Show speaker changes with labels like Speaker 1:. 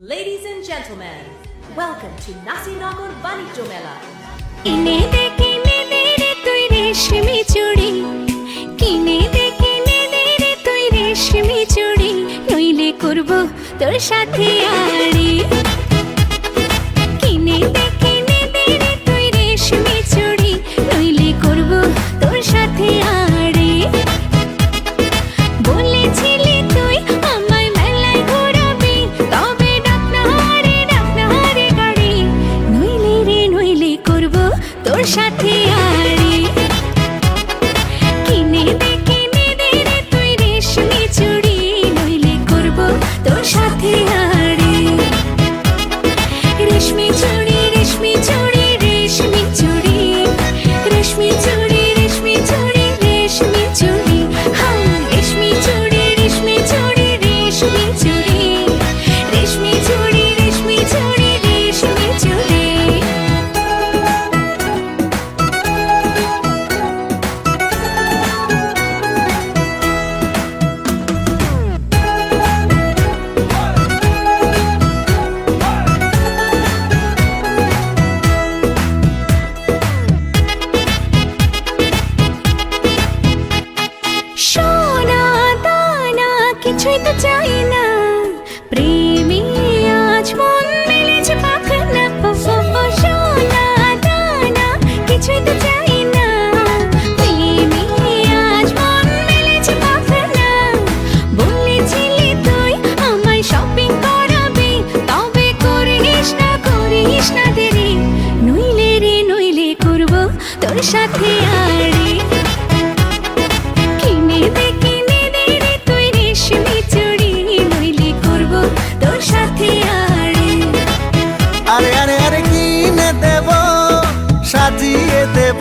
Speaker 1: Ladies and gentlemen, welcome to Nasinagar Banijjo Mela.
Speaker 2: কিনে দে রে তুই রেশমি চুড়ি, কিনে দে রে তুই রেশমি চুড়ি, নইলে করব তোর সাথে আড়ি। কিনে দে রে তুই রেশমি চুড়ি, নইলে করব তোর সাথে আড়ি। বলেছিলি তুই আমায় মেলায় ঘোরাবি, তবে ডাক না রে গাড়ি, নইলে করব তোর সাথে আড়ি। কিনে দে রে তুই রেশমি চুড়ি, নইলে করব তোর সাথে আড়ি। রেশমি চুড়ি রেশমি চুড়ি রেশমি চুড়ি, রেশমি চুড়ি রেশমি চুড়ি রেশমি চুড়ি, হ্যাঁ রেশমি চুড়ি রেশমি চুড়ি রেশমি চুড়ি, রেশমি চুড়ি রেশমি চুড়ি রেশমি চুড়ি। সোনা দানা কিছুই তো চাই না, প্রেমী আজ মন মেলেছে পাখানা। সোনা দানা কিছুই তো চাই না, প্রেমী আজ মন মেলেছে পাখানা। বলেছিলি তুই আমায় শপিং করাবি, তবে করিস না দেরি, নইলে করব তোর সাথে আড়ি। কিনে দে রে তুই রেশমি চুড়ি, নইলে করব তোর সাথে আড়ি।
Speaker 3: আরে আরে আরে কিনে দেব, সাজিয়ে দেব।